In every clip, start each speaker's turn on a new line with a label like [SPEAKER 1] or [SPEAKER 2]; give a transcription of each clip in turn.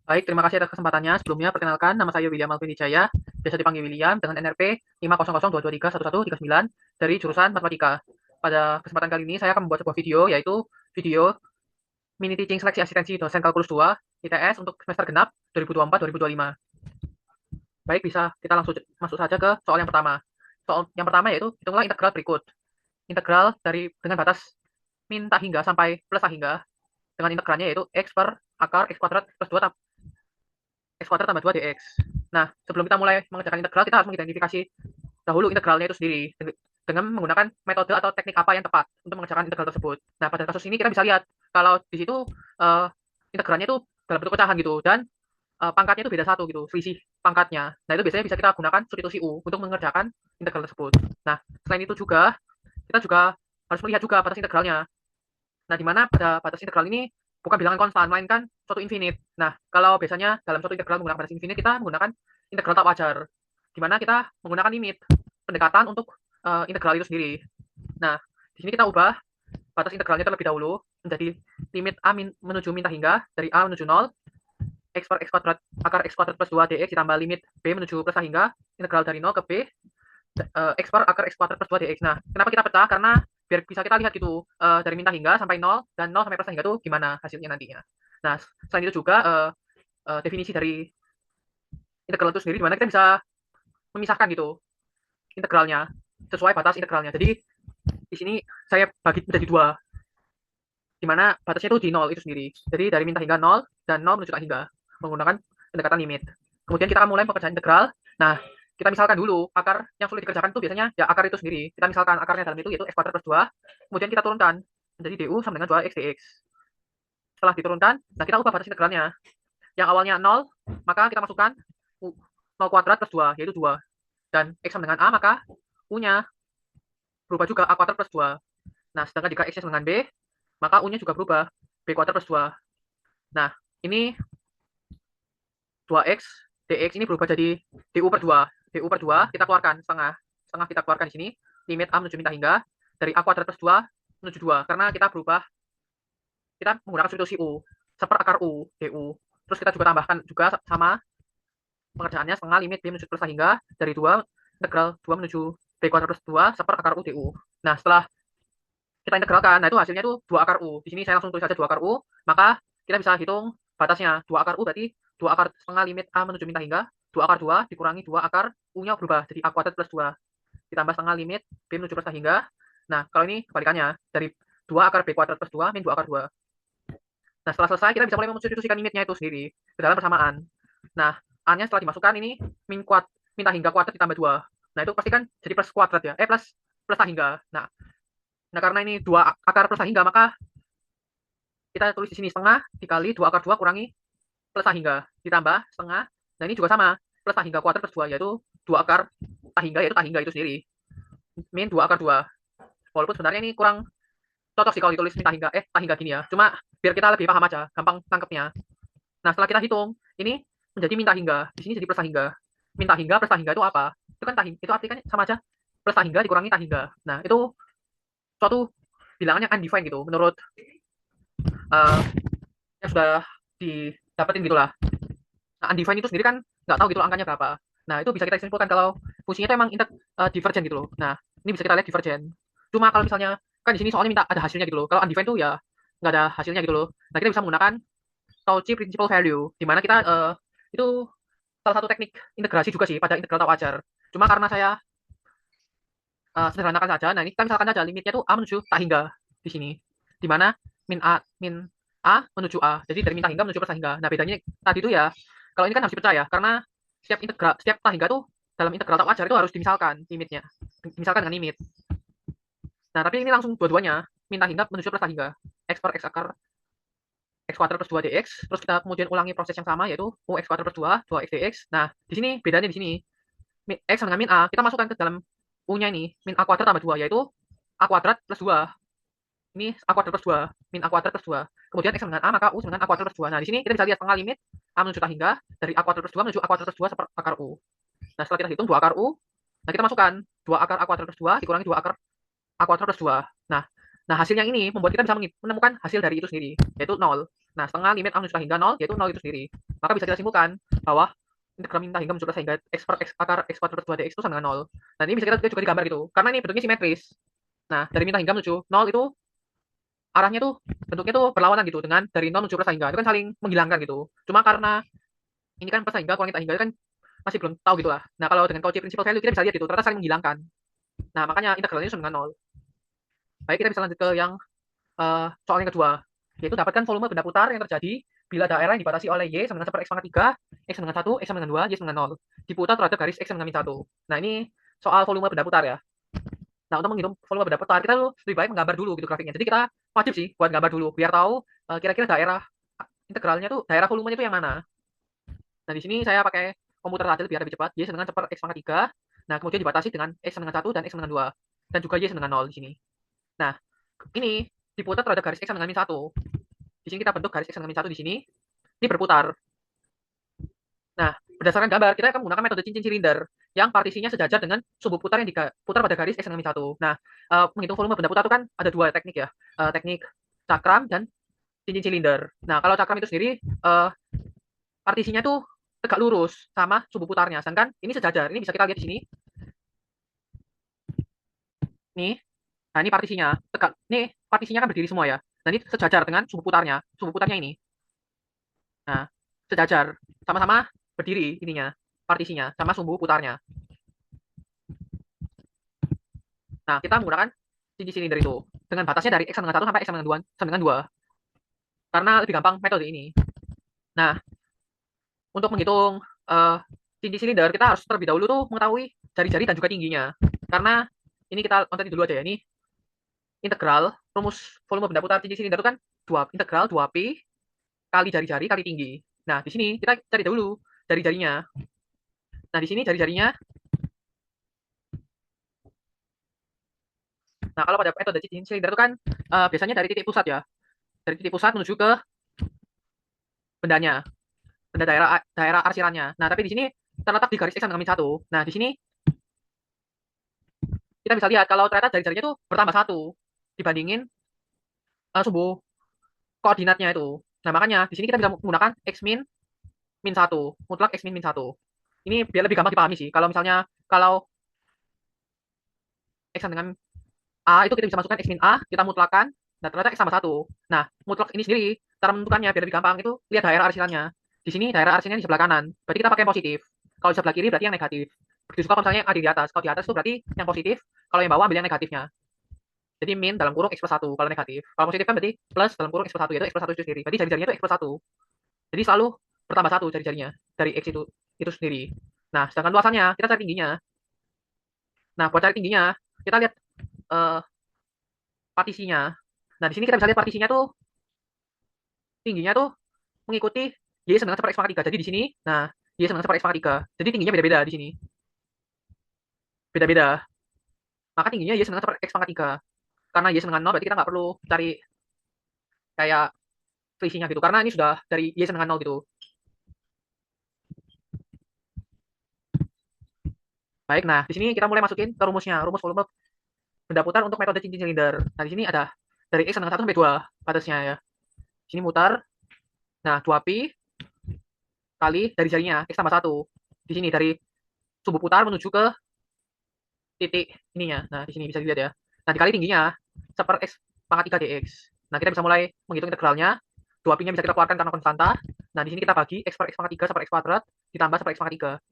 [SPEAKER 1] Baik, terima kasih atas kesempatannya. Sebelumnya, perkenalkan, nama saya William Alvin Wijaya, biasa dipanggil William, dengan NRP 50022311139 dari jurusan Matematika. Pada kesempatan kali ini, saya akan membuat sebuah video, yaitu video Mini Teaching Seleksi Asistensi Dosen Kalkulus 2, ITS, untuk semester genap 2024-2025. Baik, bisa kita langsung masuk saja ke soal yang pertama. Soal yang pertama yaitu, hitunglah integral berikut. Integral dengan batas min tak hingga sampai plus tak hingga, dengan integralnya yaitu x per akar x kuadrat plus 2 x kuadrat tambah 2 dx. Nah, sebelum kita mulai mengerjakan integral, kita harus mengidentifikasi dahulu integralnya itu sendiri dengan menggunakan metode atau teknik apa yang tepat untuk mengerjakan integral tersebut. Nah, pada kasus ini kita bisa lihat kalau di situ uh, integralnya itu dalam bentuk pecahan gitu, dan pangkatnya itu beda satu gitu, selisih pangkatnya. Nah, itu biasanya bisa kita gunakan substitusi U untuk mengerjakan integral tersebut. Nah, selain itu juga kita juga harus melihat juga batas integralnya. Nah, di mana pada batas integral ini bukan bilangan konstan, melainkan suatu infinite. Nah, kalau biasanya dalam suatu integral menggunakan batas infinite, kita menggunakan integral tak wajar, di mana kita menggunakan limit pendekatan untuk integral itu sendiri. Nah, di sini kita ubah batas integralnya terlebih dahulu menjadi limit a menuju min hingga dari a menuju 0, x per x kuadrat akar x kuadrat plus 2 dx ditambah limit b menuju plus hingga integral dari 0 ke b x per akar x kuadrat plus 2 dx. Nah, kenapa kita pecah? Karena biar bisa kita lihat gitu dari min hingga sampai 0 dan 0 sampai plus hingga itu gimana hasilnya nantinya. Nah, selain itu juga definisi dari integral itu sendiri, di mana kita bisa memisahkan gitu integralnya sesuai batas integralnya. Jadi di sini saya bagi menjadi dua, di mana batasnya itu di 0 itu sendiri. Jadi dari min hingga 0 dan 0 menuju tak hingga menggunakan pendekatan limit. Kemudian kita akan mulai pekerjaan integral. Nah, kita misalkan dulu akar yang sulit dikerjakan itu biasanya ya akar itu sendiri. Kita misalkan akarnya dalam itu yaitu x kuadrat plus 2. Kemudian kita turunkan menjadi du sama dengan 2x dx. Setelah diturunkan, nah kita ubah batas integralnya. Yang awalnya 0, maka kita masukkan 0 kuadrat plus 2, yaitu 2. Dan x sama dengan a, maka u-nya berubah juga a kuadrat plus 2. Nah, sedangkan jika x-nya sama dengan b, maka u-nya juga berubah b kuadrat plus 2. Nah, ini 2x dx ini berubah jadi du per 2. Du per 2 kita keluarkan setengah. Setengah kita keluarkan di sini. Limit a menuju min hingga dari a kuadrat plus 2 menuju 2. Karena kita berubah, kita menggunakan substitusi u. Seper akar u, du. Terus kita juga tambahkan juga sama pengerjaannya setengah limit b menuju plus hingga dari 2 integral 2 menuju b kuadrat plus 2 seper akar u du. Nah, setelah kita integralkan, nah itu hasilnya itu 2 akar u. Di sini saya langsung tulis saja 2 akar u, maka kita bisa hitung batasnya. 2 akar u berarti 2 akar setengah limit a menuju min hingga 2 akar 2 dikurangi 2 akar u-nya berubah jadi a kuadrat plus 2 ditambah setengah limit b menuju plus hingga. Nah, kalau ini kebalikannya, dari 2 akar b kuadrat plus 2 min 2 akar 2. Nah, setelah selesai kita bisa mulai mensubstitusikan limitnya itu sendiri ke dalam persamaan. Nah, a-nya setelah dimasukkan ini min hingga kuadrat ditambah 2. Nah, itu pasti kan jadi plus kuadrat ya. Plus plus hingga. Nah, karena ini 2 akar plus hingga, maka kita tulis di sini setengah dikali 2 akar 2 kurangi plus hingga ditambah setengah. Nah, ini juga sama, plus hingga kuadrat plus 2, yaitu 2 akar hingga, yaitu hingga itu sendiri. Min 2 akar 2. Walaupun sebenarnya ini kurang cocok sih kalau ditulis min hingga gini ya. Cuma biar kita lebih paham aja, gampang tangkepnya. Nah, setelah kita hitung, ini menjadi min hingga. Di sini jadi plus hingga. Min hingga plus hingga itu apa? Itu kan itu artinya sama aja plus hingga dikurangi hingga. Nah, itu suatu bilangan yang undefined gitu menurut yang sudah didapetin gitulah. Nah, undefined itu sendiri kan nggak tahu gitu angkanya berapa. Nah, itu bisa kita simpulkan kalau fungsinya itu emang divergen gitu loh. Nah, ini bisa kita lihat divergen. Cuma kalau misalnya kan di sini soalnya minta ada hasilnya gitu loh. Kalau undefined itu ya nggak ada hasilnya gitu loh. Nah, kita bisa menggunakan Cauchy principal value, di mana kita itu salah satu teknik integrasi juga sih pada integral tak wajar. Cuma karena saya sederhanakan saja. Nah, ini kita misalkan saja limitnya tuh a menuju tak hingga di sini. Di mana min a menuju a. Jadi dari min tak hingga menuju plus tak hingga. Nah, bedanya tadi itu ya, kalau ini kan harus dipercaya karena setiap tak hingga tuh dalam integral tak wajar itu harus dimisalkan limitnya. Dimisalkan dengan limit. Nah, tapi ini langsung dua-duanya. Min tak hingga menuju plus tak hingga. X per x akar x kuadrat plus 2 dx. Terus kita kemudian ulangi proses yang sama yaitu ux kuadrat plus 2, 2x dx. Nah, di sini bedanya di sini. X sama dengan min a, kita masukkan ke dalam u-nya ini, min a kuadrat tambah 2, yaitu a kuadrat plus 2. Ini a kuadrat plus 2, min a kuadrat plus 2. Kemudian x sama dengan a, maka u sama dengan a kuadrat plus 2. Nah, di sini kita bisa lihat setengah limit a menuju tak hingga dari a kuadrat plus 2 menuju a kuadrat plus 2 seper akar u. Nah, setelah kita hitung 2 akar u, nah kita masukkan 2 akar a kuadrat plus 2 dikurangi 2 akar a kuadrat plus 2. Nah, hasilnya ini membuat kita bisa menemukan hasil dari itu sendiri, yaitu 0. Nah, setengah limit a menuju tak hingga 0, yaitu 0 itu sendiri. Maka bisa kita simpulkan bahwa integral min hingga menjadi sehingga akar x kuadrat 2dx itu sama dengan 0. Nah, ini bisa kita juga digambar gitu. Karena ini bentuknya simetris. Nah, dari min hingga menuju 0 itu arahnya tuh bentuknya tuh berlawanan gitu dengan dari 0 menuju plus hingga. Itu kan saling menghilangkan gitu. Cuma karena ini kan plus hingga kurang hingga kan masih belum tahu gitu lah. Nah, kalau dengan Cauchy principal value kita bisa lihat gitu, ternyata saling menghilangkan. Nah, makanya integralnya sama dengan 0. Baik, kita bisa lanjut ke yang soal yang kedua, yaitu dapatkan volume benda putar yang terjadi bila daerah yang dibatasi oleh Y sama dengan 1 per X pangkat 3, X sama dengan 1, X sama dengan 2, Y sama dengan 0, diputar terhadap garis X sama dengan min 1. Nah, ini soal volume benda putar ya. Nah, untuk menghitung volume benda putar, kita tuh lebih baik menggambar dulu gitu grafiknya. Jadi kita wajib sih buat gambar dulu, biar tahu kira-kira daerah integralnya tuh, daerah volumenya itu yang mana. Nah, di sini saya pakai komputer saja biar lebih cepat. Y sama dengan 1 per X pangkat 3. Nah, kemudian dibatasi dengan X sama dengan 1 dan X sama dengan 2. Dan juga Y sama dengan 0 di sini. Nah, ini diputar terhadap garis X sama dengan min 1. Di sini kita bentuk garis X sama dengan min 1 di sini. Ini berputar. Nah, berdasarkan gambar, kita akan menggunakan metode cincin silinder yang partisinya sejajar dengan sumbu putar yang diputar pada garis X dengan min 1. Nah, menghitung volume benda putar itu kan ada dua teknik ya. Teknik cakram dan cincin silinder. Nah, kalau cakram itu sendiri partisinya tuh tegak lurus sama sumbu putarnya. Sedangkan ini sejajar. Ini bisa kita lihat di sini. Nih. Nah, ini partisinya. Tegak. Nih, partisinya kan berdiri semua ya. Nah, ini sejajar dengan sumbu putarnya. Sumbu putarnya ini. Nah, sejajar. Sama-sama berdiri ininya. Partisinya sama sumbu putarnya. Nah, kita menggunakan cincin silinder itu dengan batasnya dari X sama dengan 1 sampai X sama dengan 2, sama dengan 2. Karena lebih gampang metode ini. Nah, untuk menghitung cincin silinder, kita harus terlebih dahulu tuh mengetahui jari-jari dan juga tingginya. Karena ini kita konten dulu aja ya. Ini integral rumus volume benda putar cincin silinder itu kan integral 2pi kali jari-jari kali tinggi. Nah, di sini kita cari dulu jari-jarinya. Nah, di sini jari-jarinya. Nah, kalau pada metode cincin silinder itu kan biasanya dari titik pusat ya. Dari titik pusat menuju ke bendanya. Benda daerah arsirannya. Nah, tapi di sini terletak di garis X sama dengan min 1. Nah, di sini kita bisa lihat kalau ternyata jari-jarinya itu bertambah 1 dibandingin sumbu koordinatnya itu. Nah, makanya di sini kita bisa menggunakan X min min 1, mutlak X min min 1. Ini biar lebih gampang dipahami sih. Kalau misalnya kalau X sama dengan A itu kita bisa masukkan X min A, kita mutlakkan, nah ternyata X tambah 1. Nah, mutlak ini sendiri, cara menentukannya biar lebih gampang itu lihat daerah arsirannya. Di sini daerah arsirannya di sebelah kanan, berarti kita pakai yang positif. Kalau di sebelah kiri berarti yang negatif. Begitu juga kalau misalnya yang ada di atas. Kalau di atas itu berarti yang positif, kalau yang bawah ambil yang negatifnya. Jadi min dalam kurung X plus 1 kalau negatif. Kalau positif kan berarti plus dalam kurung X plus 1, yaitu X plus 1 itu sendiri. Berarti jari-jarinya itu X plus 1. Jadi selalu bertambah 1 jari-jarinya dari X itu sendiri. Nah, sedangkan luasannya, kita cari tingginya. Nah, buat cari tingginya, kita lihat uh, partisinya. Nah, di sini kita bisa lihat partisinya tuh tingginya tuh mengikuti Y sama dengan 1 per X pangkat 3. Jadi di sini, nah, Y sama dengan 1 per X pangkat 3. Jadi tingginya beda-beda di sini. Beda-beda. Maka tingginya Y sama dengan 1 per X pangkat 3. Karena Y sama dengan 0 berarti kita nggak perlu cari kayak selisihnya gitu. Karena ini sudah dari Y sama dengan 0 gitu. Baik, nah di sini kita mulai masukin ke rumusnya. Rumus volume benda putar untuk metode cincin silinder. Nah, di sini ada dari X sama dengan 1 sampai 2 batasnya ya. Di sini mutar. Nah, 2pi kali dari jarinya X tambah 1. Di sini dari sumbu putar menuju ke titik ininya. Nah, di sini bisa dilihat ya. Nah, dikali tingginya 1 per X pangkat 3 dx. Nah, kita bisa mulai menghitung integralnya. 2pi-nya bisa kita keluarkan karena konstanta. Nah, di sini kita bagi X per X pangkat 3 1 per X kuadrat ditambah 1 per X pangkat 3.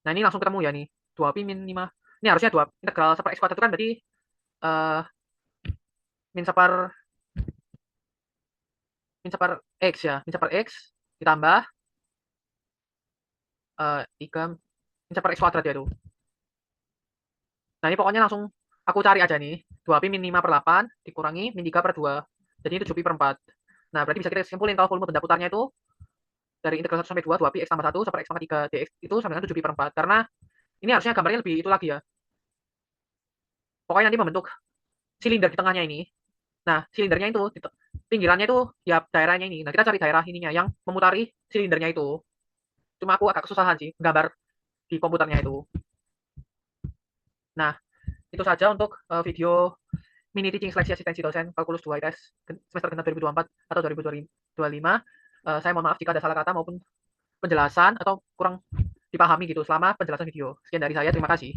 [SPEAKER 1] Nah, ini langsung ketemu ya nih. 2pi min 5. Ini harusnya 2 integral 1 per X kuadrat itu kan berarti uh, min 1 per X ya. Min 1 per X ditambah 3 min 1 per X kuadrat ya itu. Nah, ini pokoknya langsung aku cari aja nih. 2pi min 5 per 8 dikurangi min 3 per 2. Jadi itu 7pi per 4. Nah, berarti bisa kita simpulin kalau volume benda putarnya itu dari integral 1 sampai 2, 2pi X tambah 1 sampai X pangkat 3 dx itu sama dengan 7pi per 4. Karena ini harusnya gambarnya lebih itu lagi ya. Pokoknya nanti membentuk silinder di tengahnya ini. Nah, silindernya itu, pinggirannya itu ya daerahnya ini. Nah, kita cari daerah ininya yang memutari silindernya itu. Cuma aku agak kesusahan sih gambar di komputernya itu. Nah, itu saja untuk video mini teaching seleksi asistensi dosen kalkulus 2 ITS semester genap 2024 atau 2025. Saya mohon maaf jika ada salah kata maupun penjelasan atau kurang dipahami gitu selama penjelasan video. Sekian dari saya, terima kasih.